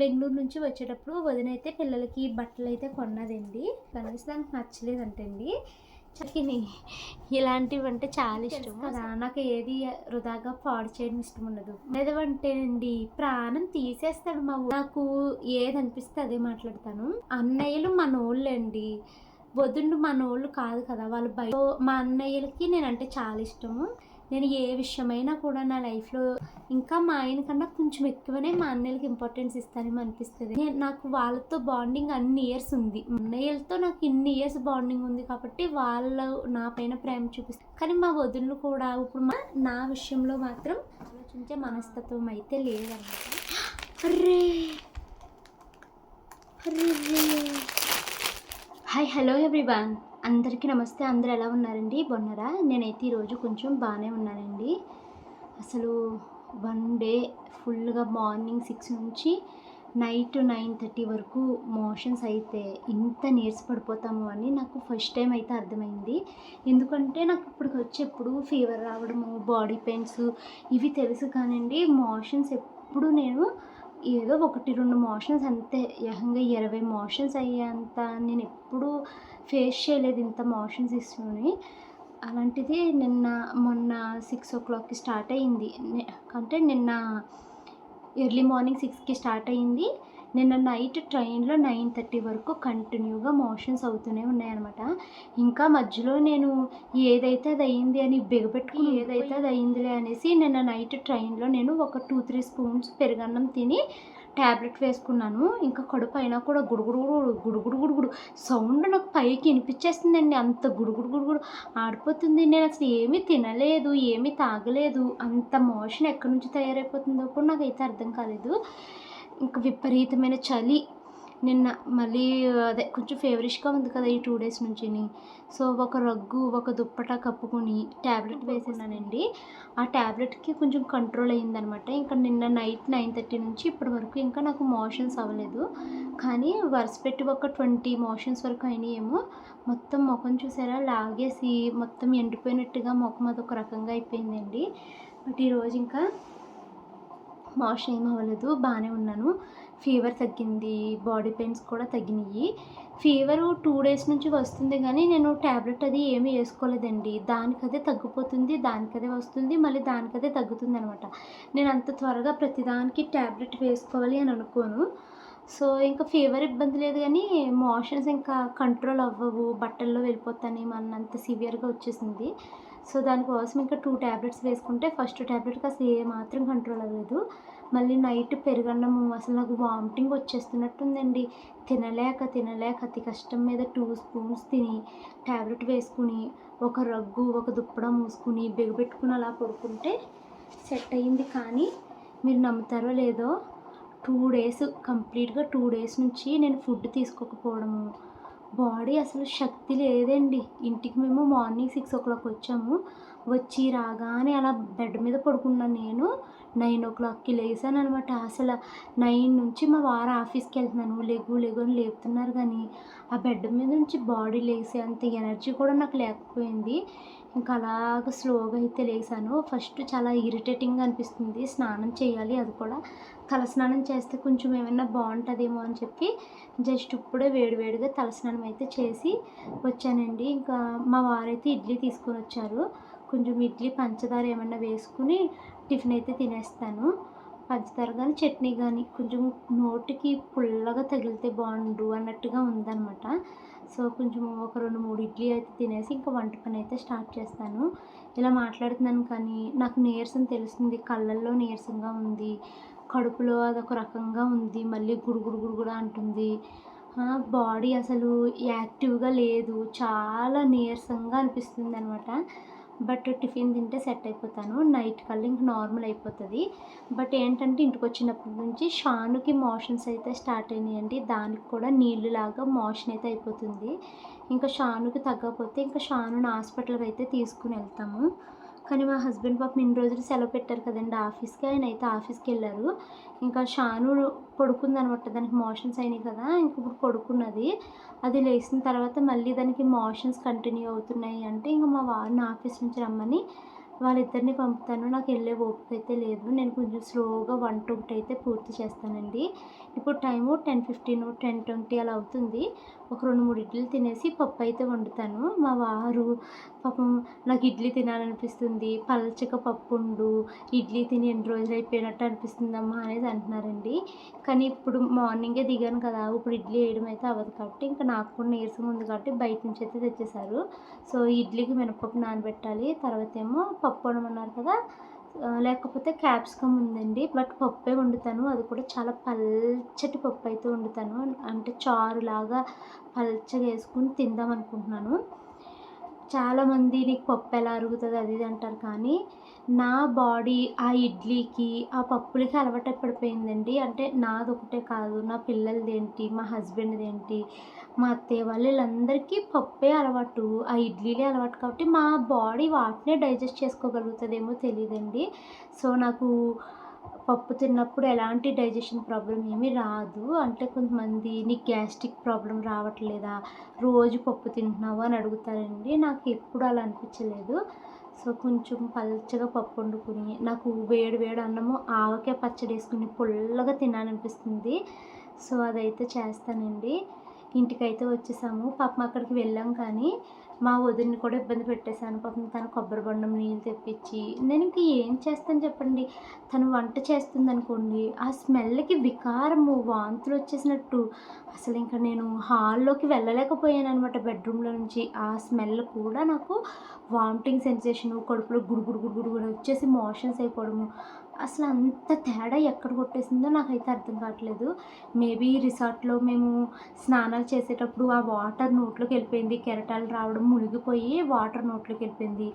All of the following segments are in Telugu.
బెంగళూరు నుంచి వచ్చేటప్పుడు వదినైతే పిల్లలకి బట్టలైతే కొన్నదండి. కనీసం దానికి నచ్చలేదంటండి. చకిని ఇలాంటివి అంటే చాలా ఇష్టం కదా. నాకు ఏది వృధాగా పాడు చేయడం ఇష్టం ఉండదు. లేదంటేనండి ప్రాణం తీసేస్తాడు మా నాకు ఏది అనిపిస్తే అదే మాట్లాడతాను. అన్నయ్యలు మనోళ్ళండి, వదిండు మనోళ్ళు కాదు కదా. వాళ్ళు బయట మా అన్నయ్యలకి నేనంటే చాలా ఇష్టము. నేను ఏ విషయమైనా కూడా నా లైఫ్లో ఇంకా మా ఆయన కన్నా కొంచెం ఎక్కువనే మా అన్నయ్యలకి ఇంపార్టెన్స్ ఇస్తానేమో అనిపిస్తుంది. నాకు వాళ్ళతో బాండింగ్ అన్ని ఇయర్స్ ఉంది. అన్నయ్యలతో నాకు ఇన్ని ఇయర్స్ బాండింగ్ ఉంది కాబట్టి వాళ్ళు నా పైన ప్రేమ చూపిస్తారు. కానీ మా వదినలు కూడా ఇప్పుడు నా విషయంలో మాత్రం ఆలోచించే మనస్తత్వం అయితే లేదన్నమాట. అర్రే హాయ్ హలో ఎవ్రీవన్, అందరికీ నమస్తే. అందరూ ఎలా ఉన్నారండి? బాగున్నారా? నేనైతే ఈరోజు కొంచెం బాగానే ఉన్నానండి. అసలు వన్ డే ఫుల్గా మార్నింగ్ 6 నుంచి నైట్ 9:30 వరకు మోషన్స్ అయితే ఇంత నీరసపడిపోతాము అని నాకు ఫస్ట్ టైం అయితే అర్థమైంది. ఎందుకంటే నాకు ఎప్పుడు ఫీవర్ రావడము, బాడీ పెయిన్స్ ఇవి తెలుసు కానండి, మోషన్స్ ఎప్పుడు నేను ఏదో 1-2 మోషన్స్ అంతే, ఏకంగా 20 మోషన్స్ అయ్యేంత నేను ఎప్పుడూ ఫేస్ చేయలేదు ఇంత మోషన్స్ ఇష్యూని. అలాంటిది మొన్న 6 o'clockకి స్టార్ట్ అయ్యింది. అంటే నిన్న ఎర్లీ మార్నింగ్ 6కి స్టార్ట్ అయ్యింది. నిన్న నైట్ ట్రైన్లో 9:30 వరకు కంటిన్యూగా మోషన్స్ అవుతూనే ఉన్నాయన్నమాట. ఇంకా మధ్యలో నేను ఏదైతే అది అయ్యింది అని బిగపెట్టుకుని ఏదైతే అది అయ్యిందిలే అనేసి నిన్న నైట్ ట్రైన్లో నేను ఒక 2-3 స్పూన్స్ పెరుగన్నం తిని ట్యాబ్లెట్ వేసుకున్నాను. ఇంకా కడుపు అయినా కూడా గుడుగుడు సౌండ్ నాకు పైకి వినిపించేస్తుందండి. అంత గుడుగుడు ఆడిపోతుంది. నేను అసలు ఏమీ తినలేదు, ఏమీ తాగలేదు. అంత మోషన్ ఎక్కడి నుంచి తయారైపోతుందో కూడా నాకైతే అర్థం కాలేదు. ఇంకా విపరీతమైన చలి. నిన్న మళ్ళీ అదే కొంచెం ఫేవరిష్గా ఉంది కదా ఈ 2 days నుంచి. సో ఒక రగ్గు, ఒక దుప్పట కప్పుకొని ట్యాబ్లెట్ వేసుకున్నానండి. ఆ ట్యాబ్లెట్కి కొంచెం కంట్రోల్ అయ్యిందనమాట. ఇంకా నిన్న నైట్ 9:30 నుంచి ఇప్పటి వరకు ఇంకా నాకు మోషన్స్ అవ్వలేదు. కానీ వరుస పెట్టి ఒక 20 మోషన్స్ వరకు అయినాయేమో. మొత్తం ముఖం చూసారా, లాగేసి మొత్తం ఎండిపోయినట్టుగా ముఖం అదొక రకంగా అయిపోయిందండి. బట్ ఈరోజు ఇంకా మోషన్ ఏం అవ్వలేదు, బాగానే ఉన్నాను. ఫీవర్ తగ్గింది, బాడీ పెయిన్స్ కూడా తగ్గినాయి. ఫీవరు 2 days నుంచి వస్తుంది కానీ నేను ట్యాబ్లెట్ అది ఏమీ వేసుకోలేదండి. దానికదే తగ్గిపోతుంది, దానికదే వస్తుంది, మళ్ళీ దానికదే తగ్గుతుంది అనమాట. నేను అంత త్వరగా ప్రతిదానికి ట్యాబ్లెట్ వేసుకోవాలి అని అనుకోను. సో ఇంకా ఫీవర్ ఇబ్బంది లేదు కానీ మోషన్స్ ఇంకా కంట్రోల్ అవ్వవు, బట్టల్లో వెళ్ళిపోతానేమో అన్నంత సివియర్గా వచ్చేసింది. సో దానికోసం ఇంకా 2 ట్యాబ్లెట్స్ వేసుకుంటే ఫస్ట్ ట్యాబ్లెట్కి అసలు ఏమాత్రం కంట్రోల్ అవ్వలేదు. మళ్ళీ నైట్ పెరుగన్నము అసలు నాకు వామిటింగ్ వచ్చేస్తున్నట్టుందండి. తినలేక అతి కష్టం మీద 2 స్పూన్స్ తిని ట్యాబ్లెట్ వేసుకుని ఒక రగ్గు, ఒక దుప్పడ మూసుకుని బిగబెట్టుకుని అలా పడుకుంటే సెట్ అయ్యింది. కానీ మీరు నమ్ముతారో లేదో, 2 days కంప్లీట్గా 2 days నుంచి నేను ఫుడ్ తీసుకోకపోవడము, బాడీ అసలు శక్తి లేదండి. ఇంటికి మేము మార్నింగ్ 6 o'clock వచ్చాము. వచ్చి రాగానే అలా బెడ్ మీద పడుకున్నాను. నేను 9 o'clockకి లేసాను అనమాట. అసలు 9 నుంచి మా వారు ఆఫీస్కి వెళ్తున్నాను, లెగు అని లేపుతున్నారు కానీ ఆ బెడ్ మీద నుంచి బాడీ లేసే అంత ఎనర్జీ కూడా నాకు లేకపోయింది. ఇంకా అలాగ స్లోగా అయితే లేసాను. ఫస్ట్ చాలా ఇరిటేటింగ్గా అనిపిస్తుంది, స్నానం చేయాలి, అది కూడా తలస్నానం చేస్తే కొంచెం ఏమైనా బాగుంటుందేమో అని చెప్పి జస్ట్ ఇప్పుడే వేడివేడిగా తలస్నానం అయితే చేసి వచ్చానండి. ఇంకా మా వారైతే ఇడ్లీ తీసుకొని వచ్చారు. కొంచెం ఇడ్లీ పంచదార ఏమన్నా వేసుకుని టిఫిన్ అయితే తినేస్తాను. పంచదార కానీ చట్నీ కానీ కొంచెం నోటికి పుల్లగా తగిలితే బాగుండు అన్నట్టుగా ఉందన్నమాట. సో కొంచెం ఒక 2-3 ఇడ్లీ అయితే తినేసి ఇంకా వంట పని అయితే స్టార్ట్ చేస్తాను. ఇలా మాట్లాడుతున్నాను కానీ నాకు నీరసం తెలుస్తుంది, కళ్ళల్లో నీరసంగా ఉంది, కడుపులో అదొక రకంగా ఉంది, మళ్ళీ గుడుగుడు అంటుంది. బాడీ అసలు యాక్టివ్గా లేదు, చాలా నీరసంగా అనిపిస్తుంది అనమాట. బట్ టిఫిన్ తింటే సెట్ అయిపోతాను. నైట్ కల్లా ఇంక నార్మల్ అయిపోతుంది. బట్ ఏంటంటే ఇంటికి వచ్చినప్పటి నుంచి షానుకి మోషన్స్ అయితే స్టార్ట్ అయినాయండి. దానికి కూడా నీళ్ళులాగా మోషన్ అయితే అయిపోతుంది. ఇంకా షానుకి తగ్గకపోతే ఇంకా షానుని హాస్పిటల్కి అయితే తీసుకుని వెళ్తాము. కానీ మా హస్బెండ్ పాపం ఇన్ని రోజులు సెలవు పెట్టారు కదండి ఆఫీస్కి, ఆయన అయితే ఆఫీస్కి వెళ్ళారు. ఇంకా షాను పడుకుందనమాట, దానికి మోషన్స్ అయినాయి కదా, ఇంక ఇప్పుడు పడుకున్నది. అది లేచిన తర్వాత మళ్ళీ దానికి మోషన్స్ కంటిన్యూ అవుతున్నాయి అంటే ఇంకా మా వారిని ఆఫీస్ నుంచి రమ్మని వాళ్ళిద్దరిని పంపుతాను. నాకు వెళ్ళే ఓపిక అయితే లేదు. నేను కొంచెం స్లోగా వంట ఒకటైతే పూర్తి చేస్తానండి. ఇప్పుడు టైము 10:15, 10:20 అలా అవుతుంది. ఒక 2, 3 ఇడ్లీలు తినేసి పప్పయితే వండుతాను. మా వారు పాపం నాకు ఇడ్లీ తినాలనిపిస్తుంది, పల్చగా పప్పొండు, ఇడ్లీ తిని ఎన్ని రోజులైపోయినట్టు అనిపిస్తుందమ్మా అనేసి అంటున్నారండి. కానీ ఇప్పుడు మార్నింగే దిగాను కదా! ఇప్పుడు ఇడ్లీ వేయడం అయితే అవ్వదు కాబట్టి, ఇంకా నాకు కూడా నీరసంగా ఉంది కాబట్టి బయట నుంచి అయితే తెచ్చేసారు. సో, ఇడ్లీకి మినపప్పు నానబెట్టాలి. తర్వాతేమో పప్పు వండమన్నారు కదా! లేకపోతే క్యాప్సికమ్ ఉందండి. బట్ పప్పే వండుతాను. అది కూడా చాలా పల్చటి పప్పయితే వండుతాను. అంటే చారులాగా పల్చగా యేసుకొని తిందాం అనుకుంటున్నాను. చాలామంది నీకు పప్పు ఎలా అరుగుతది అది ఇది అంటారు. కానీ నా బాడీ ఆ ఇడ్లీకి, ఆ పప్పులకి అలవాటు పడిపోయిందండి. అంటే నాదొకటే కాదు, నా పిల్లలదేంటి, మా హస్బెండ్‌దేంటి, మా అత్తయ్య వాళ్ళు వీళ్ళందరికీ పప్పే అలవాటు. ఆ ఇడ్లీలే అలవాటు కాబట్టి మా బాడీ వాటినే డైజెస్ట్ చేసుకోగలుగుతదేమో తెలీదండి. సో, నాకు పప్పు తిన్నప్పుడు ఎలాంటి డైజెషన్ ప్రాబ్లమ్ ఏమీ రాదు. అంటే కొంతమంది నీకు గ్యాస్ట్రిక్ ప్రాబ్లమ్ రావట్లేదా? రోజు పప్పు తింటున్నావా అని అడుగుతారండి. నాకు ఎప్పుడు అలా అనిపించలేదు. సో, కొంచెం పల్చగా పప్పు వండుకొని, నాకు వేడి వేడి అన్నము ఆవకాయ పచ్చడేసుకొని పుల్లగా తినాలనిపిస్తుంది. సో, అదైతే చేస్తానండి. ఇంటికైతే వచ్చేసాము. పాపం అక్కడికి వెళ్ళాం కానీ, మా వదినని కూడా ఇబ్బంది పెట్టేశాను. పాపం తను కొబ్బరి బొండం నీళ్ళు తెప్పించి, నేనింక ఏం చేస్తాను చెప్పండి. తను వంట చేస్తుందనుకోండి, ఆ స్మెల్‌కి వికారము, వాంతులొచ్చేసినట్టు అసలింక నేను హాల్‌లోకి వెళ్ళలేకపోయాననమాట బెడ్‌రూమ్‌లో నుంచి. ఆ స్మెల్ కూడా నాకు వామిటింగ్ సెన్సేషను, కడుపులో గుడుగుడు గుడుగుడు అని వచ్చేసి మోషన్స్ అయిపోవడము. అసలంత తేడా ఎక్కడ కొట్టేసిందో నాకైతే అర్థం కావట్లేదు. మేబీ రిసార్ట్‌లో మేము స్నానాలు చేసేటప్పుడు ఆ వాటర్ నోట్లోకెళ్ళిపోయింది. కెరటాలు రావడం, మునిగిపోయి వాటర్ నోట్లోకెళ్ళిపోయింది.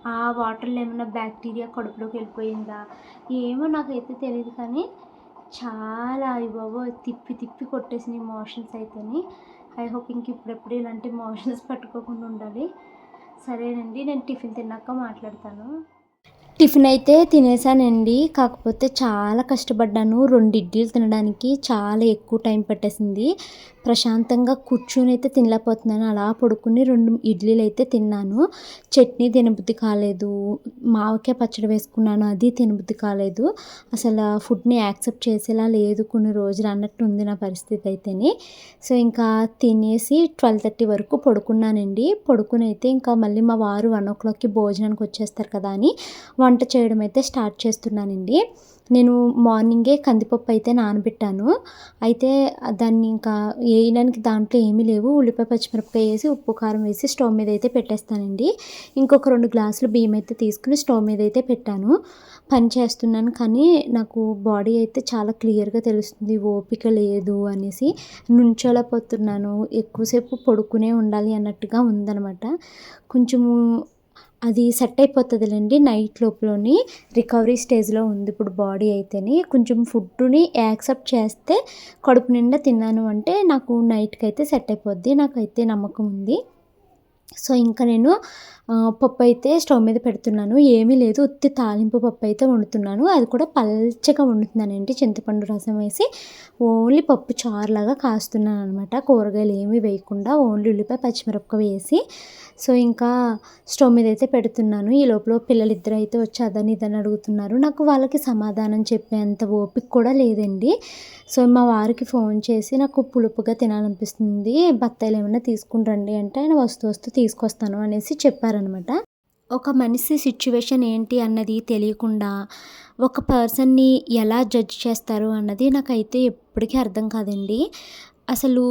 ఆ వాటర్‌లో ఏమన్నా బ్యాక్టీరియా కడుపులోకి వెళ్ళిపోయిందా? ఏమో నాకైతే తెలీదు కానీ, చాలా అయ్యబాబోయ్! తిప్పి తిప్పి కొట్టేసినాయి మోషన్స్ అయితేని. ఐ హోప్ ఇంక ఇప్పుడెప్పుడు ఇలాంటి మోషన్స్ పట్టుకోకుండా ఉండాలి. సరేనండి. నేను టిఫిన్ తిన్నాక మాట్లాడతాను. టిఫిన్ అయితే తినేసానండి. కాకపోతే చాలా కష్టపడ్డాను. 2 ఇడ్లీలు తినడానికి చాలా ఎక్కువ టైం పట్టేసింది. ప్రశాంతంగా కూర్చొనైతే తినలేకపోతున్నాను. అలా పడుకొని 2 ఇడ్లీలైతే తిన్నాను. చట్నీ తినబుద్ధి కాలేదు. మామిడికాయ పచ్చడి వేసుకున్నాను. అది తినబుద్ధి కాలేదు. అసలు ఫుడ్‌ని యాక్సెప్ట్ చేసేలా లేదు కొన్ని రోజులు అన్నట్టు ఉంది నా పరిస్థితి అయితేని. సో, ఇంకా తినేసి 12:30 వరకు పడుకున్నానండి. పడుకొనైతే ఇంకా మళ్ళీ మా వారు 1:00కి భోజనానికి వచ్చేస్తారు కదా అని వంట చేయడం అయితే స్టార్ట్ చేస్తున్నానండి. నేను మార్నింగే కందిపప్పు అయితే నానబెట్టాను. అయితే దాన్ని ఇంకా వేయడానికి దాంట్లో ఏమీ లేవు. ఉల్లిపాయ, పచ్చిమిరపకాయ వేసి, ఉప్పు, కారం వేసి స్టవ్ మీద అయితే పెట్టేస్తానండి. ఇంకొక 2 గ్లాసులు బియ్యం అయితే తీసుకొని స్టవ్ మీద అయితే పెట్టాను. పని చేస్తున్నాను కానీ నాకు బాడీ అయితే చాలా క్లియర్‌గా తెలుస్తుంది. ఓపిక లేదు అనేసి నుంచోలేకపోతున్నాను. ఎక్కువసేపు పడుకునే ఉండాలి అన్నట్టుగా ఉందనమాట. కొంచెము అది సెట్ అయిపోతదిలెండి నైట్ లోపులోని. రికవరీ స్టేజ్‌లో ఉంది ఇప్పుడు బాడీ అయితేని. కొంచెం ఫుడ్డుని యాక్సెప్ట్ చేస్తే కడుపు నిండా తిన్నాను అంటే నాకు నైట్‌కైతే సెట్ అయిపోద్ది. నాకైతే నమ్మకం ఉంది. సో, ఇంక నేను పప్పయితే స్టవ్ మీద పెడుతున్నాను. ఏమీ లేదు. ఉత్తి తాలింపు పప్పయితే వండుతున్నాను. అది కూడా పల్చగా వండుతున్నానండి. చింతపండు రసం వేసి ఓన్లీ పప్పు చారులాగా కాస్తున్నాననమాట. కూరగాయలు ఏమీ వేయకుండా ఓన్లీ ఉల్లిపాయ, పచ్చిమిరపకాయ వేసి. సో, ఇంకా స్టవ్ మీదయితే పెడుతున్నాను. ఈ లోపల పిల్లలిద్దరైతే వచ్చి అదని ఇదని అడుగుతున్నారు. నాకు వాళ్ళకి సమాధానం చెప్పేంత ఓపిక కూడా లేదండి. సో, మా వారికి ఫోన్ చేసి నాకు పులుపుగా తినాలనిపిస్తుంది. బత్తాయిలు ఏమన్నా తీసుకొని రండి అంటే ఆయన వస్తూ వస్తూ తీసుకొస్తాను అనేసి చెప్పారనమాట. ఒక మనిషి సిట్యుయేషన్ ఏంటి అన్నది తెలియకుండా ఒక పర్సన్‌ని ఎలా జడ్జ్ చేస్తారు అన్నది నాకైతే ఎప్పటికీ అర్థం కాదండి. అసలు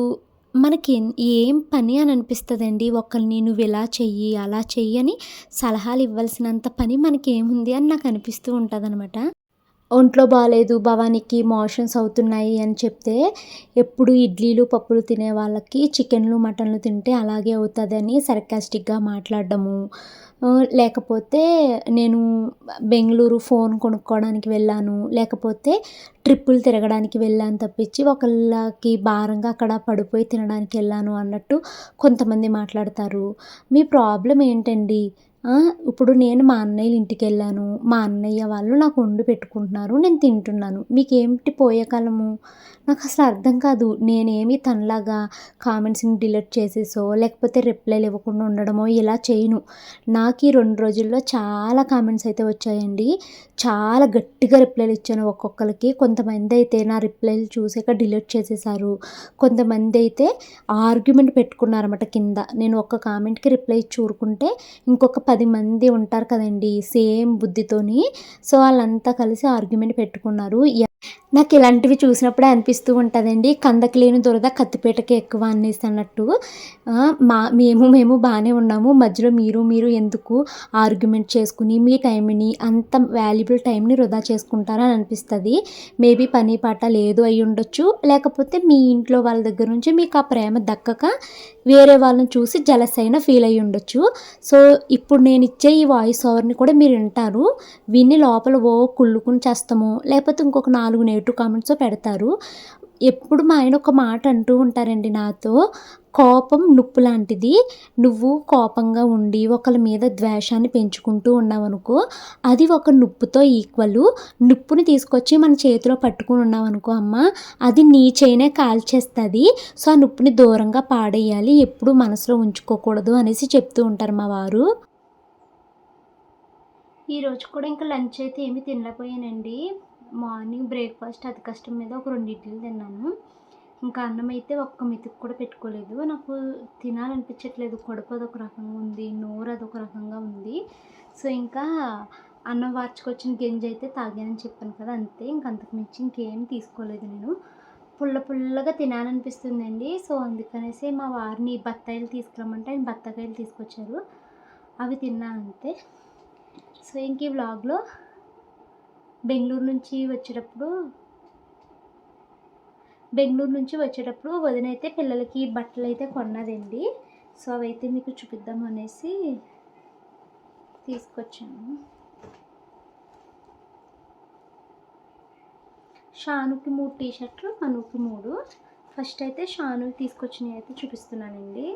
మనకి ఏం పని అని అనిపిస్తదండి. ఒకళ్ళని నువ్వు ఇలా చెయ్యి, అలా చెయ్యి అని సలహాలు ఇవ్వాల్సినంత పని మనకేముంది అని నాకు అనిపిస్తూ ఉంటదనమాట. ఒంట్లో బాలేదు, భవానికి మోషన్స్ అవుతున్నాయి అని చెప్తే, ఎప్పుడు ఇడ్లీలు, పప్పులు తినే వాళ్ళకి చికెన్‌లు, మటన్‌లు తింటే అలాగే అవుతదని సర్కాస్టిక్‌గా మాట్లాడడము. లేకపోతే నేను బెంగుళూరు ఫోన్ కొనుక్కోవడానికి వెళ్ళాను, లేకపోతే ట్రిప్పులు తిరగడానికి వెళ్ళాను తప్పించి, ఒకళ్ళకి భారంగా అక్కడ పడిపోయి తినడానికి వెళ్ళాను అన్నట్టు కొంతమంది మాట్లాడతారు. మీ ప్రాబ్లమ్ ఏంటండి? ఇప్పుడు నేను మా అన్నయ్యల ఇంటికెళ్ళాను. మా అన్నయ్య వాళ్ళు నాకు వండి పెట్టుకుంటున్నారు. నేను తింటున్నాను. మీకేమిటి పోయే కాలము? నాకసలు అర్థం కాదు. నేనేమి తనలాగా కామెంట్స్‌ని డిలీట్ చేసేసో, లేకపోతే రిప్లైలు ఇవ్వకుండా ఉండడమో ఇలా చేయను. నాకీ 2 రోజుల్లో చాలా కామెంట్స్ అయితే వచ్చాయండి. చాలా గట్టిగా రిప్లైలు ఇచ్చాను ఒక్కొక్కళ్ళకి. కొంతమందయితే నా రిప్లైలు చూసాక డిలీట్ చేసేసారు. కొంతమందయితే ఆర్గ్యుమెంట్ పెట్టుకున్నారన్నమాట కింద. నేను ఒక్క కామెంట్‌కి రిప్లై ఇచ్చి ఊరుకుంటే, ఇంకొక 10 మంది ఉంటారు కదండీ! సేమ్ బుద్ధితోని. సో, ఆళ్ళంతా కలిసి ఆర్గ్యుమెంట్ పెట్టుకున్నారు. నాకిలాంటివి చూసినప్పుడే అనిపిస్తూ ఉంటదండి. కందకి లేని దురద కత్తిపీటకే ఎక్కువ అనేసన్నట్టు. మేము బానే ఉన్నాము. మధ్యలో మీరు ఎందుకు ఆర్గ్యుమెంట్ చేసుకొని, మీ టైంని అంత వాల్యుబుల్ టైంని వృధా చేసుకుంటారని అనిపిస్తది. మేబీ పని పాట లేదు అయ్యుండొచ్చు. లేకపోతే మీ ఇంట్లో వాళ్ళ దగ్గర నుంచి మీకు ఆ ప్రేమ దక్కక వేరే వాళ్ళని చూసి జెలస్ అయినా ఫీల్ అయ్యుండొచ్చు. సో, ఇప్పుడు నేనిచ్చే ఈ వాయిస్ ఓవర్‌ని కూడా మీరు వింటారు. విని లోపల కుళ్ళుకుని చస్తామో, లేకపోతే ఇంకొక 4 నెగెటివ్ కామెంట్సో పెడతారు. ఎప్పుడు మా ఆయన ఒక మాట అంటూ ఉంటారండి నాతో, "కోపం నిప్పు లాంటిది. నువ్వు కోపంగా ఉండి ఒకళ్ళ మీద ద్వేషాన్ని పెంచుకుంటూ ఉన్నావనుకో, అది ఒక నిప్పుతో ఈక్వలు. నిప్పుని తీసుకొచ్చి మన చేతిలో పట్టుకొని ఉన్నావనుకో అమ్మ, అది నీ చేనే కాల్చేస్తది. సో, ఆ నిప్పుని దూరంగా పాడేయాలి. ఎప్పుడూ మనసులో ఉంచుకోకూడదు" అనేసి చెప్తూ ఉంటారు మా వారు. ఈరోజు కూడా ఇంకా లంచ్ అయితే ఏమీ తినలేకపోయానండి. మార్నింగ్ బ్రేక్‌ఫాస్ట్ అతి కష్టం మీద ఒక 2 ఇడ్లీలు తిన్నాను. ఇంకా అన్నం అయితే ఒక్క మెతుకు కూడా పెట్టుకోలేదు. నాకు తినాలనిపించట్లేదు. కడుపు అదొక రకంగా ఉంది. నోరు అదొక రకంగా ఉంది. సో, ఇంకా అన్నం వార్చుకొచ్చిన గంజి అయితే తాగానని చెప్పాను కదా! అంతే. ఇంక అంతకు మించి ఇంకేం తీసుకోలేదు నేను. పుల్లగా తినాలనిపిస్తుందండి. సో, అందుకనేసి మా వారిని బత్తాయిలు తీసుకురమ్మంటే ఆయన బత్తాకాయలు తీసుకొచ్చారు. అవి తిన్నా అంతే. సో, ఇంక ఈ వ్లాగ్‌లో బెంగుళూరు నుంచి వచ్చేటప్పుడు వదినైతే పిల్లలకి బట్టలైతే కొన్నదండి. సో, అవైతే మీకు చూపిద్దాం అనేసి తీసుకొచ్చాను. షానుకి 3 టీ షర్టులు, మనుకి 3. ఫస్ట్ అయితే షానుకి తీసుకొచ్చినవి అయితే చూపిస్తున్నానండి.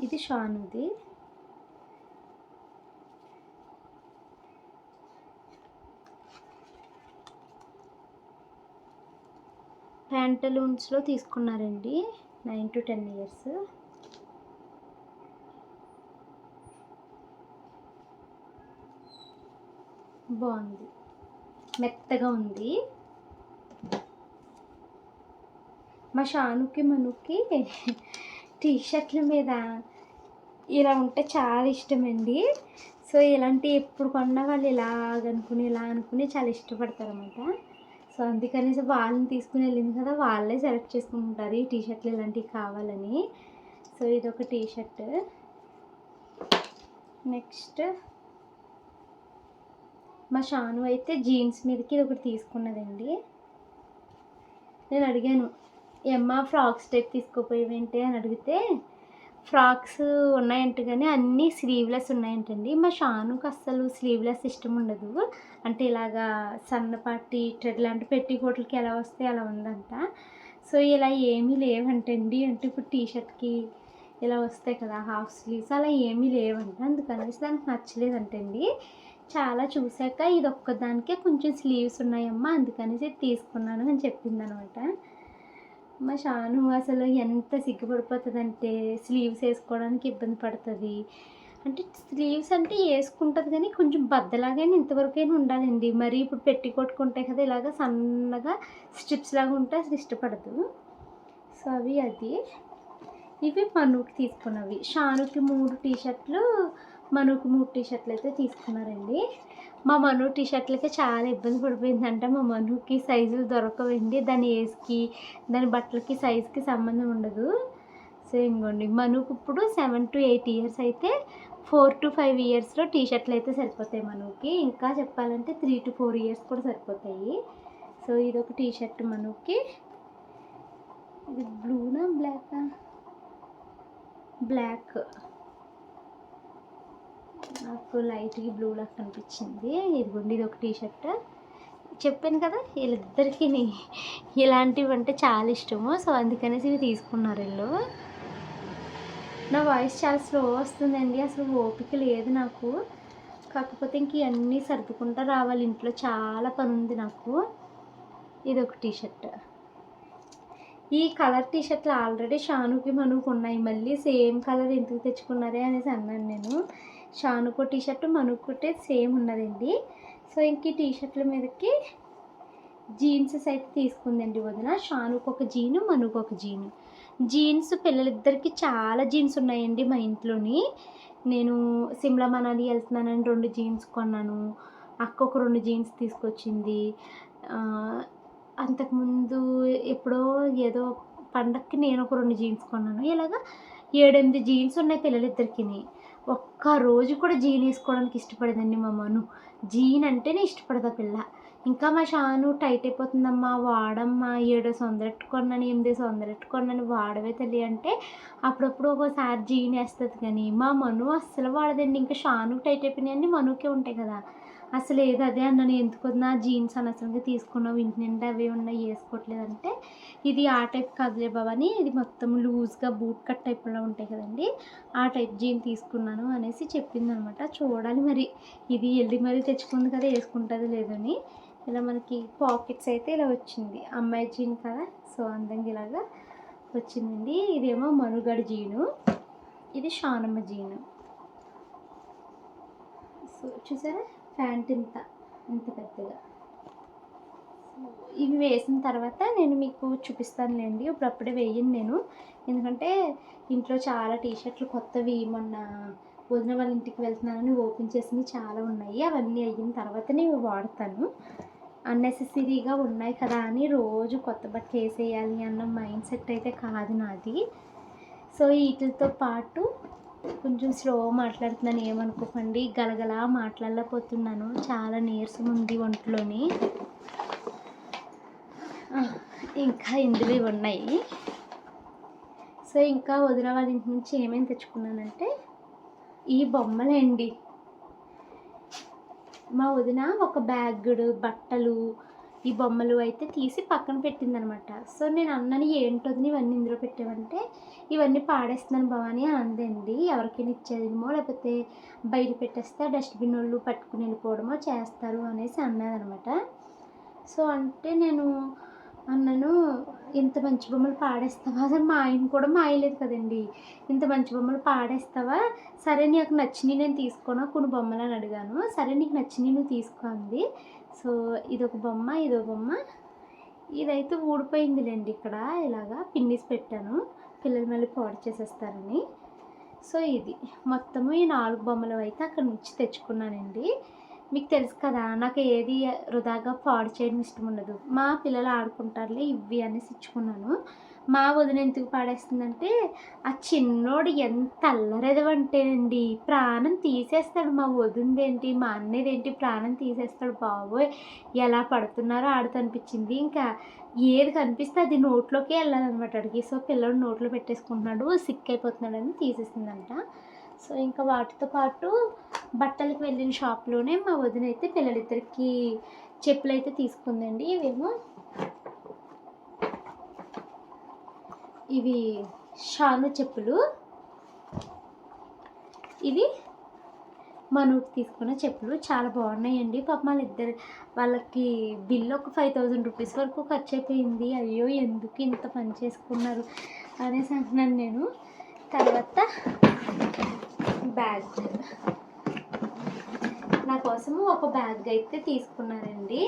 ఇది షానుది. ప్యాంటలూన్స్‌లో తీసుకున్నారండి. 9-10 ఇయర్స్. బాగుంది. మెత్తగా ఉంది. మా షానుకి, మనుకి టీ షర్ట్ల మీద ఇలా ఉంటే చాలా ఇష్టమండి. సో, ఇలాంటివి ఎప్పుడు కొన్నా వాళ్ళు ఇలా అనుకుని చాలా ఇష్టపడతారన్నమాట. సో, అందుకనేసి వాళ్ళని తీసుకుని వెళ్ళింది కదా! వాళ్ళే సెలెక్ట్ చేసుకుంటారు ఈ టీ షర్ట్లు ఇలాంటివి కావాలని. సో, ఇదొక టీ షర్ట్. నెక్స్ట్ మా షాను అయితే జీన్స్ మీదకి ఇది ఒకటి తీసుకున్నదండి. నేను అడిగాను, "ఏమ్మా ఫ్రాక్స్ టైప్ తీసుకోపోయావేంటి" అని అడిగితే, ఫ్రాక్స్ ఉన్నాయంట కానీ అన్నీ స్లీవ్లెస్ ఉన్నాయంటండి. మా షానుకి అస్సలు స్లీవ్లెస్ ఇష్టం ఉండదు. అంటే ఇలాగా సన్నపాటి థ్రెడ్ లాంటి పెట్టికోట్లకి ఎలా వస్తే అలా ఉందంట. సో, ఇలా ఏమీ లేవంటండి. అంటే ఇప్పుడు టీ షర్ట్కి ఇలా వస్తాయి కదా హాఫ్ స్లీవ్స్, అలా ఏమీ లేవంట. అందుకనేసి దానికి నచ్చలేదంటండి. చాలా చూసాక ఇది ఒక్కదానికే కొంచెం స్లీవ్స్ ఉన్నాయమ్మా, అందుకనేసి తీసుకున్నాను అని చెప్పిందనమాట. మా షాను అసలు ఎంత సిగ్గుపడిపోతుందంటే స్లీవ్స్ వేసుకోవడానికి ఇబ్బంది పడుతుంది. అంటే స్లీవ్స్ అంటే వేసుకుంటుంది కానీ కొంచెం బద్దలాగానే ఇంతవరకైనా ఉండాలండి. మరి ఇప్పుడు పెట్టి కొట్టుకుంటాయి కదా ఇలాగ సన్నగా స్ట్రిప్స్ లాగా ఉంటే అసలు ఇష్టపడదు. సో, అది ఇవి మనుకి తీసుకున్నవి. షానుకి 3 టీ షర్ట్లు, మనుకి 3 టీ షర్ట్లు అయితే తీసుకున్నారండి. మా మను టీ షర్ట్లకి చాలా ఇబ్బంది పడిపోయిందంట. మా మనుకి సైజులు దొరకవండి. దాని ఏజ్‌కి, దాని బట్టలకి సైజ్‌కి సంబంధం ఉండదు. సో, ఇంగోండి మనుకి ఇప్పుడు 7-8 ఇయర్స్ అయితే 4-5 ఇయర్స్‌లో టీ షర్ట్లు అయితే సరిపోతాయి మనుకి. ఇంకా చెప్పాలంటే 3-4 ఇయర్స్ కూడా సరిపోతాయి. సో, ఇదొక టీ షర్ట్ మనుకి. ఇది బ్లూనా బ్లాకా? బ్లాక్. నాకు లైట్‌గా బ్లూ లాగా కనిపించింది. ఇదిగోండి ఇదొక టీ షర్ట్. చెప్పాను కదా వీళ్ళిద్దరికీ ఇలాంటివి అంటే చాలా ఇష్టము. సో అందుకనేసి ఇవి తీసుకున్నారు వీళ్ళు. నా వాయిస్ చాలా స్లో వస్తుందండి, అసలు ఓపిక లేదు నాకు. కాకపోతే ఇంక ఇవన్నీ సర్దుకుంటూ రావాలి, ఇంట్లో చాలా పని ఉంది నాకు. ఇది ఒక టీషర్ట్. ఈ కలర్ టీషర్ట్లు ఆల్రెడీ షానుకి మనుకు ఉన్నాయి, మళ్ళీ సేమ్ కలర్ ఎందుకు తెచ్చుకున్నారే అనేసి అన్నాను నేను. షానుకో టీషర్ట్ మనుకుంటే సేమ్ ఉన్నదండి. సో ఇంక ఈ టీషర్ట్ల మీదకి జీన్సెస్ అయితే తీసుకుందండి వదిన. షానుకు ఒక జీను, మనుకు ఒక జీను. జీన్స్ పిల్లలిద్దరికి చాలా జీన్స్ ఉన్నాయండి మా ఇంట్లోని. నేను సిమ్లా మనాలి వెళ్తున్నానని 2 జీన్స్ కొన్నాను. అక్క ఒక 2 జీన్స్ తీసుకొచ్చింది. అంతకుముందు ఎప్పుడో ఏదో పండక్కి నేను ఒక 2 జీన్స్ కొన్నాను. ఇలాగా 7, 8 జీన్స్ ఉన్నాయి పిల్లలిద్దరికి. ఒక్కరోజు కూడా జీన్ వేసుకోవడానికి ఇష్టపడదండి మా మను. జీన్ అంటేనే ఇష్టపడదా పిల్ల. ఇంకా మా షాను టైట్ అయిపోతుందమ్మా వాడమ్మా, 700 కొన్నాను, 800 కొన్నాను, వాడవే తల్లి అంటే అప్పుడప్పుడు ఒక్కోసారి జీన్ వేస్తుంది. కానీ మా మను అస్సలు వాడదండి. ఇంకా షానుకి టైట్ అయిపోయినాయన్నీ మనుకే ఉంటాయి కదా. అసలు ఏది అదే అన్నాను, ఎందుకు నా జీన్స్ అనవసరంగా తీసుకున్నావు, ఇంటి నిండా అవి ఉన్నాయి వేసుకోవట్లేదంటే, ఇది ఆ టైప్ కాదులే బాబా అని, ఇది మొత్తం లూజ్గా బూట్ కట్ టైప్లో ఉంటాయి కదండి, ఆ టైప్ జీన్ తీసుకున్నాను అనేసి చెప్పింది అనమాట. చూడాలి మరి, ఇది వెళ్ళి మరీ తెచ్చుకుంది కదా వేసుకుంటుంది లేదని. ఇలా మనకి పాకెట్స్ అయితే ఇలా వచ్చింది, అమ్మాయి జీన్ కదా సో అందంగా ఇలాగా వచ్చిందండి. ఇదేమో మనుగడ జీను, ఇది షానమ్మ జీను. సో చూసారా ప్యాంట్ ఇంత పెద్దగా. ఇవి వేసిన తర్వాత నేను మీకు చూపిస్తానులేండి, ఇప్పుడప్పుడే వేయను నేను, ఎందుకంటే ఇంట్లో చాలా టీషర్ట్లు కొత్తవి మొన్న వదిన వాళ్ళ ఇంటికి వెళ్తున్నానని ఓపెన్ చేసినవి చాలా ఉన్నాయి. అవన్నీ అయిన తర్వాతనే ఇవి వాడతాను. అన్నెసెసరీగా ఉన్నాయి కదా అని రోజు కొత్త బట్టలు వేసేయాలి అన్న మైండ్ సెట్ అయితే కాదు నాది. సో వీటితో పాటు కొంచెం స్లో మాట్లాడుతున్నాను, ఏమనుకోకండి. గలగలా మాట్లాడలేకపోతున్నాను, చాలా నీరసం ఉంది ఒంట్లోని. ఇంకా ఇందులో ఇవి ఉన్నాయి. సో ఇంకా వదిన వాళ్ళ ఇంటి నుంచి ఏమేమి తెచ్చుకున్నానంటే ఈ బొమ్మలండి. మా వదిన ఒక బ్యాగుడు బట్టలు ఈ బొమ్మలు అయితే తీసి పక్కన పెట్టిందనమాట. సో నేను అన్నని ఏంటొద్దని ఇవన్నీ ఇందులో పెట్టామంటే, ఇవన్నీ పాడేస్తున్నాను భవాని అందండి, ఎవరికైనా ఇచ్చేదేమో లేకపోతే బయట పెట్టేస్తే డస్ట్బిన్ వాళ్ళు పట్టుకుని వెళ్ళిపోవడమో చేస్తారు అనేసి అన్నదనమాట. సో అంటే నేను అన్నను, ఇంత మంచి బొమ్మలు పాడేస్తావా, అసలు మా ఆయన కూడా మాయలేదు కదండి, ఇంత మంచి బొమ్మలు పాడేస్తావా, సరే నీకు నచ్చినవి నేను తీసుకోనా కొన్ని బొమ్మలు అని అడిగాను. సరే నీకు నచ్చినవి నువ్వు తీసుకో అంది. సో ఇదొక బొమ్మ, ఇదో బొమ్మ, ఇదైతే ఊడిపోయిందిలేండి, ఇక్కడ ఇలాగా పిన్నిస్ పెట్టాను పిల్లలు మళ్ళీ పాడు చేసేస్తారని. సో ఇది మొత్తము ఈ 4 బొమ్మలు అయితే అక్కడ నుంచి తెచ్చుకున్నానండి. మీకు తెలుసు కదా నాకు ఏది వృధాగా పాడు చేయడం ఇష్టం ఉండదు, మా పిల్లలు ఆడుకుంటారులే ఇవి అనేసి ఇచ్చుకున్నాను. మా వదిన ఎందుకు పాడేస్తుందంటే, ఆ చిన్నోడు ఎంత అల్లరెదవంటేనండి ప్రాణం తీసేస్తాడు. మా వదినదేంటి మా అన్నదేంటి ప్రాణం తీసేస్తాడు బాబోయ్, ఎలా పడుతున్నారో ఆడుతూ అనిపించింది. ఇంకా ఏది కనిపిస్తే అది నోట్లోకే వెళ్ళాలన్నమాట అడిగి. సో పిల్లడు నోట్లో పెట్టేసుకుంటున్నాడు, సిక్ అయిపోతున్నాడని తీసేసిందంట. సో ఇంకా వాటితో పాటు బట్టలకు వెళ్ళిన షాప్లోనే మా వదిన అయితే పిల్లలిద్దరికి చెప్పులు అయితే తీసుకుందండి. ఇవి షాను చెప్పులు, ఇవి మనుకు తీసుకున్న చెప్పులు చాలా బాగున్నాయండి. పాప వాళ్ళకి బిల్లు ఒక 5000 రూపీస్ వరకు ఖర్చు అయిపోయింది. అయ్యో ఎందుకు ఇంత పని చేసుకున్నారు అనేసి అంటున్నాను నేను. తర్వాత బ్యాగ్, నా కోసము ఒక బ్యాగ్ అయితే తీసుకున్నారండి.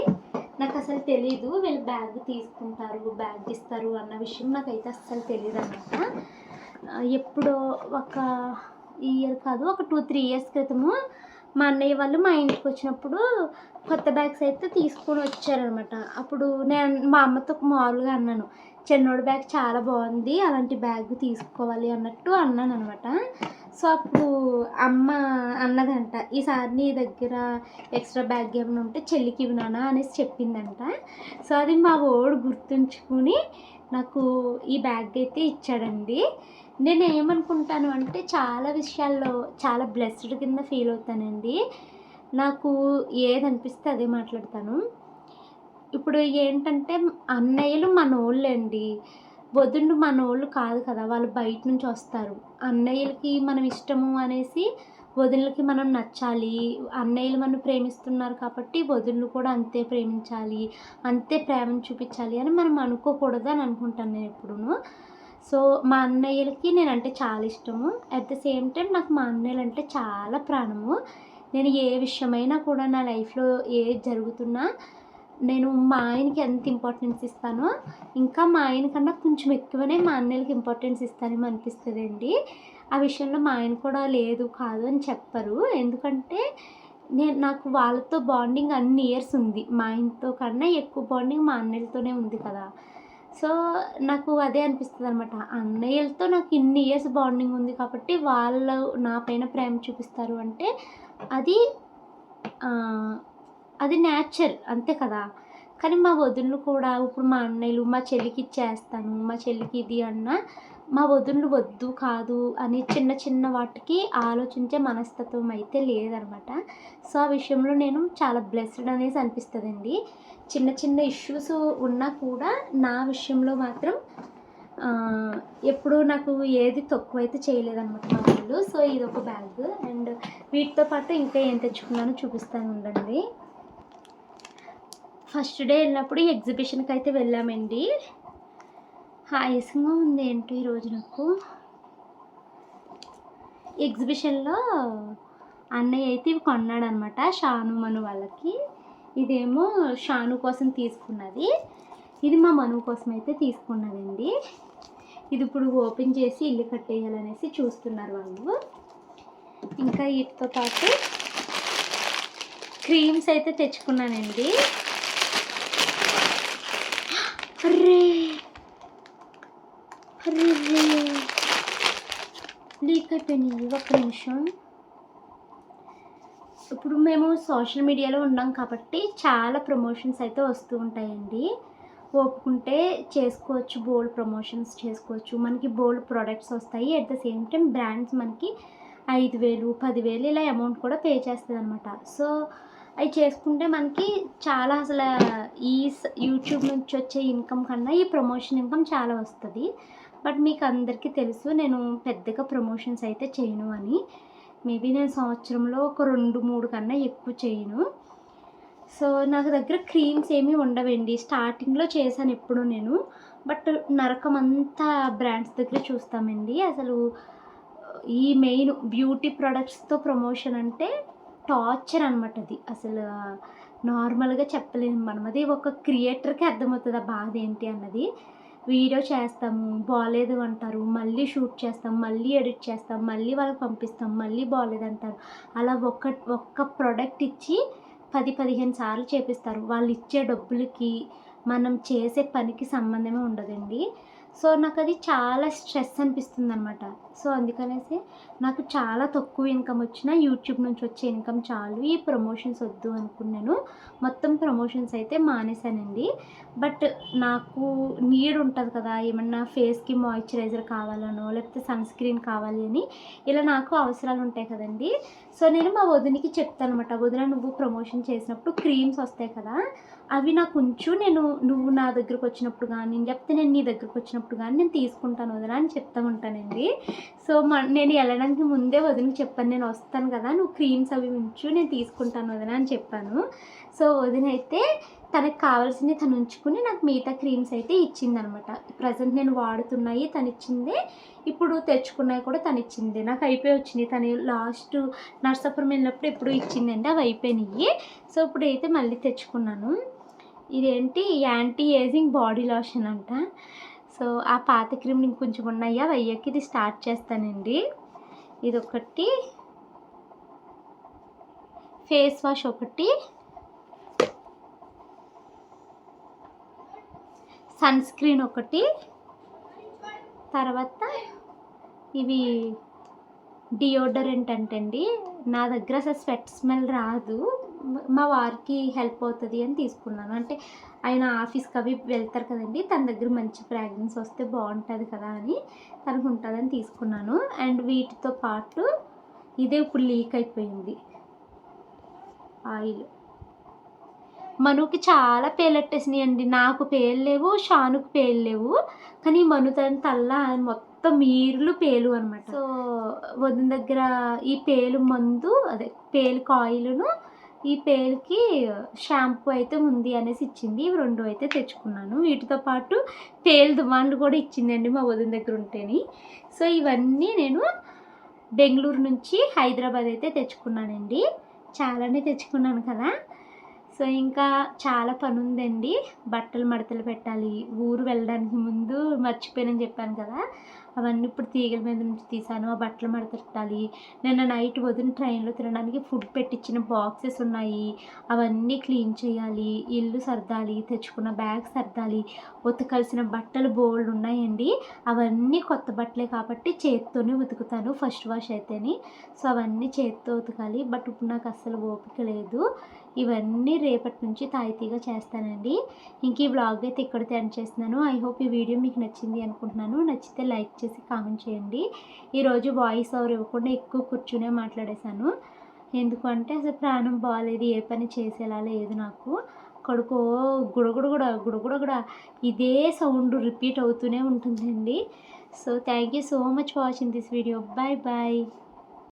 నాకు అసలు తెలీదు వీళ్ళు బ్యాగ్ తీసుకుంటారు బ్యాగ్ ఇస్తారు అన్న విషయం నాకైతే అస్సలు తెలియదు అన్నమాట. ఎప్పుడో ఒక ఇయర్ కాదు, ఒక 2-3 ఇయర్స్ క్రితము మా అన్నయ్య వాళ్ళు మా ఇంటికి వచ్చినప్పుడు కొత్త బ్యాగ్స్ అయితే తీసుకొని వచ్చారనమాట. అప్పుడు నేను మా అమ్మతో మామూలుగా అన్నాను, చిన్నోడి బ్యాగ్ చాలా బాగుంది, అలాంటి బ్యాగ్ తీసుకోవాలి అన్నట్టు అన్నాను అనమాట. సో అప్పుడు అమ్మ అన్నదంట, ఈసారి నీ దగ్గర ఎక్స్ట్రా బ్యాగ్ ఏమైనా ఉంటే చెల్లికి ఇవ్వనా అనేసి చెప్పిందంట. సో అది మా వాడు గుర్తుంచుకుని నాకు ఈ బ్యాగ్ అయితే ఇచ్చాడండి. నేను ఏమనుకుంటాను అంటే చాలా విషయాల్లో చాలా బ్లెస్డ్ కింద ఫీల్ అవుతానండి. నాకు ఏది అనిపిస్తే అదే మాట్లాడతాను. ఇప్పుడు ఏంటంటే అన్నయ్యలు మనోళ్ళండి. వదినలు మనోళ్ళు కాదు కదా! వాళ్ళు బయట నుంచి వస్తారు. అన్నయ్యలకి మనం ఇష్టము అనేసి వదినలకి మనం నచ్చాలి. అన్నయ్యలు మనల్ని ప్రేమిస్తున్నారు కాబట్టి వదినలు కూడా అంతే ప్రేమించాలి. అంతే ప్రేమను చూపించాలి అని మనం అనుకోకూడదు అని అనుకుంటాను నేనెప్పుడూను. సో, మా అన్నయ్యలకి నేనంటే చాలా ఇష్టము. అట్ ద సేమ్ టైమ్ నాకు మా అన్నయ్యలంటే చాలా ప్రాణము. నేను ఏ విషయమైనా కూడా నా లైఫ్‌లో ఏది జరుగుతున్నా నేను మా ఆయనకి ఎంత ఇంపార్టెన్స్ ఇస్తానో, ఇంకా మా ఆయన కన్నా కొంచెం ఎక్కువనే మా అన్నయ్యలకి ఇంపార్టెన్స్ ఇస్తానేమో అనిపిస్తదండి. ఆ విషయంలో మా ఆయన కూడా లేదు, కాదు అని చెప్పరు. ఎందుకంటే నాకు వాళ్ళతో బాండింగ్ అన్ని ఇయర్స్ ఉంది. మా ఆయనతో కన్నా ఎక్కువ బాండింగ్ మా అన్నయ్యలతోనే ఉంది కదా! సో, నాకు అదే అనిపిస్తదనమాట. అన్నయ్యలతో నాకు ఇన్ని ఇయర్స్ బాండింగ్ ఉంది కాబట్టి వాళ్ళు నా పైన ప్రేమ చూపిస్తారు అంటే అది ఆహ్, అది నేచర్ అంతే కదా! కానీ మా వదినలు కూడా ఇప్పుడు మా అన్నయ్యలు మా చెల్లికి ఇచ్చేస్తాను, మా చెల్లికి ఇది అన్నా మా వదినలు వద్దు, కాదు అని చిన్న చిన్న వాటికి ఆలోచించే మనస్తత్వం అయితే లేదనమాట. సో, ఆ విషయంలో నేను చాలా బ్లెస్డ్ అనేసి అనిపిస్తదండి. చిన్న చిన్న ఇష్యూస్ ఉన్నా కూడా నా విషయంలో మాత్రం ఎప్పుడూ నాకు ఏది తక్కువైతే చేయలేదనమాట మా వాళ్ళు. సో, ఇదొక బ్యాగ్ అండ్ వీటితో పాటు ఇంకా ఏం తెచ్చుకున్నానో చూపిస్తాను ఉండండి. ఫస్ట్ డే వెళ్ళినప్పుడు ఎగ్జిబిషన్‌కి అయితే వెళ్ళామండి. ఆయాసంగా ఉంది ఏంటో ఈరోజు నాకు. ఎగ్జిబిషన్‌లో అన్నయ్య అయితే ఇవి కొన్నాడనమాట షాను, మను వాళ్ళకి. ఇదేమో షాను కోసం తీసుకున్నది. ఇది మా మను కోసం అయితే తీసుకున్నదండి. ఇది ఇప్పుడు ఓపెన్ చేసి ఇల్లు కట్టేయాలనేసి చూస్తున్నారు వాళ్ళు. ఇంకా వీటితో పాటు క్రీమ్స్ అయితే తెచ్చుకున్నానండి. అర్రే! అర్రెర్రే! లీక్ అయిపోయినాయి. ఒక్క నిమిషం. ఇప్పుడు మేము సోషల్ మీడియాలో ఉన్నాం కాబట్టి చాలా ప్రమోషన్స్ అయితే వస్తూ ఉంటాయండి. ఓపుకుంటే చేసుకోవచ్చు, బోలెడు ప్రమోషన్స్ చేసుకోవచ్చు. మనకి బోలెడు ప్రొడక్ట్స్ వస్తాయి. At the same time brands మనకి 5,000, 10,000 ఇలా అమౌంట్ కూడా పే చేస్తదనమాట. సో, అవి చేసుకుంటే మనకి చాలా అసలు యూట్యూబ్ నుంచి వచ్చే ఇన్కమ్ కన్నా ఈ ప్రమోషన్ ఇన్కమ్ చాలా వస్తది. బట్ మీకు అందరికీ తెలుసు నేను పెద్దగా ప్రమోషన్స్ అయితే చేయను అని. మేబీ నేను సంవత్సరంలో ఒక 2, 3 కన్నా ఎక్కువ చేయను. సో, నాకు దగ్గర క్రీమ్స్ ఏమీ ఉండవండి. స్టార్టింగ్‌లో చేశాను ఎప్పుడో నేను. బట్ నరకమంతా బ్రాండ్స్ దగ్గర చూస్తామండి. అసలు ఈ మెయిన్ బ్యూటీ ప్రొడక్ట్స్‌తో ప్రమోషన్ అంటే టార్చర్ అనమాట అది. అసలు నార్మల్‌గా చెప్పలేము మనం. అది ఒక క్రియేటర్‌కే అర్థమవుతది ఆ బాధ ఏంటి అన్నది. వీడియో చేస్తాము, బాలేదు అంటారు, మళ్ళీ షూట్ చేస్తాం, మళ్ళీ ఎడిట్ చేస్తాం, మళ్ళీ వాళ్ళకి పంపిస్తాం, మళ్ళీ బాలేదంటారు. అలా ఒక్క ప్రొడక్ట్ ఇచ్చి 10, 15 సార్లు చేపిస్తారు. వాళ్ళు ఇచ్చే డబ్బులకి, మనం చేసే పనికి సంబంధమే ఉండదండి. సో, నాకది చాలా స్ట్రెస్ అనిపిస్తుందనమాట. సో, అందుకనేసి నాకు చాలా తక్కువ ఇన్కమ్ వచ్చినా యూట్యూబ్ నుంచి వచ్చే ఇన్కమ్ చాలు. ఈ ప్రమోషన్స్ వద్దు అనుకుని నేను మొత్తం ప్రమోషన్స్ అయితే మానేశానండి. బట్ నాకు నీడ్ ఉంటది కదా! ఏమన్నా ఫేస్‌కి మాయిశ్చరైజర్ కావాలనో, లేకపోతే సన్ స్క్రీన్ కావాలి అని ఇలా నాకు అవసరాలు ఉంటాయి కదండీ! సో, నేను మా వదినకి చెప్తాననమాట. వదిన నువ్వు ప్రమోషన్ చేసినప్పుడు క్రీమ్స్ వస్తాయి కదా! అవి నాకుంచు. నువ్వు నా దగ్గరకొచ్చినప్పుడు గానీ, లేకపోతే నేను నీ దగ్గరకొచ్చినప్పుడు గానీ నేను తీసుకుంటాను వదిన అని చెప్తా ఉంటానండి. సో, నేను ఎళ్ళడానికి ముందే వదినకి చెప్పాను. నేను వస్తాను కదా! నువ్వు క్రీమ్స్ అవి ఉంచు. నేను తీసుకుంటాను వదిన అని చెప్పాను. సో, వదినైతే తనకి కావాల్సినవి తను ఉంచుకుని నాకు మిగతా క్రీమ్స్ అయితే ఇచ్చిందనమాట. ప్రెజెంట్ నేను వాడుతున్నయి తనిచ్చిందే. ఇప్పుడు తెచ్చుకున్నయి కూడా తనిచ్చిందే. నాకు అయిపోయి వచ్చినియి. తను లాస్ట్ నర్సాపురం వెళ్ళినప్పుడు ఎప్పుడో ఇచ్చిందండి. అవి అయిపోయినియి. సో, ఇప్పుడైతే మళ్ళీ తెచ్చుకున్నాను. ఇదేంటి యాంటీ ఏజింగ్ బాడీ లోషన్ అంట. సో, ఆ పాత క్రీమ్‌లు ఇంకొంచెం ఉన్నాయి. అవి అయ్యాక ఇది స్టార్ట్ చేస్తానండి. ఇదొకటి, ఫేస్ వాష్ ఒకటి, సన్ స్క్రీన్ ఒకటి, తర్వాత ఇవి డియోడరెంట్ అంటండి. నా దగ్గర అసలు స్వెట్ స్మెల్ రాదు. మా వారికి హెల్ప్ అవుతది అని తీసుకున్నాను. అంటే ఆయన ఆఫీస్‌కి అవి వెళ్తారు కదండీ! తన దగ్గర మంచి ఫ్రాగ్రెన్స్ వస్తే బావుంటది కదా! అని తనకు ఉంటదని తీసుకున్నాను. అండ్ వీటితో పాటు ఇదే ఇప్పుడు లీక్ అయిపోయింది ఆయిల్. మనుకి చాలా పేలెట్టేసినాయండి. నాకు పేలు లేవు, షానుకి పేలు లేవు. కానీ మను తల్ల మొత్తం ఈర్లు పేలు అనమాట. సో వదిన దగ్గర ఈ పేలు మందు అదే పేలు కాయిలును ఈ పేలుకి షాంపూ అయితే ఉంది అనేసి ఇచ్చింది. ఇవి 2 అయితే తెచ్చుకున్నాను. వీటితో పాటు పేలు దుమాన్లు కూడా ఇచ్చిందండి మా వదిన దగ్గర ఉంటేని. సో ఇవన్నీ నేను బెంగళూరు నుంచి హైదరాబాద్ అయితే తెచ్చుకున్నానండి. చాలానే తెచ్చుకున్నాను కదా. సో ఇంకా చాలా పని ఉందండి. బట్టలు మడతలు పెట్టాలి. ఊరు వెళ్ళడానికి ముందు మర్చిపోయానని చెప్పాను కదా, అవన్నీ ఇప్పుడు తీగల మీద నుంచి తీసాను. ఆ బట్టలు మడతెట్టాలి. నిన్న నైట్ వదిన ట్రైన్లో తినడానికి ఫుడ్ పెట్టించిన బాక్సెస్ ఉన్నాయి, అవన్నీ క్లీన్ చేయాలి. ఇల్లు సర్దాలి, తెచ్చుకున్న బ్యాగ్ సర్దాలి. ఉతకాల్సిన బట్టలు బోల్డ్ ఉన్నాయండి. అవన్నీ కొత్త బట్టలే కాబట్టి చేత్తోనే ఉతుకుతాను ఫస్ట్ వాష్ అయితేని. సో అవన్నీ చేత్తో ఉతకాలి. బట్ ఇప్పుడు నాకు అస్సలు ఓపిక లేదు. ఇవన్నీ రేపటి నుంచి తాయితీగా చేస్తానండి. ఇంక ఈ వ్లాగ్ అయితే ఇక్కడితో ఎండ్ చేస్తున్నాను. ఐ హోప్ ఈ వీడియో మీకు నచ్చింది అనుకుంటున్నాను. నచ్చితే లైక్ చేసి కామెంట్ చేయండి. ఈరోజు వాయిస్ ఓవర్ ఇవ్వకుండా ఎక్కువ కూర్చునే మాట్లాడేశాను. ఎందుకంటే అసలు ప్రాణం బాగాలేదు, ఏ పని చేసేలా లేదు నాకు. కడుకో గుడగుడ ఇదే సౌండ్ రిపీట్ అవుతూనే ఉంటుందండి. So thank you so much for watching this video. Bye bye.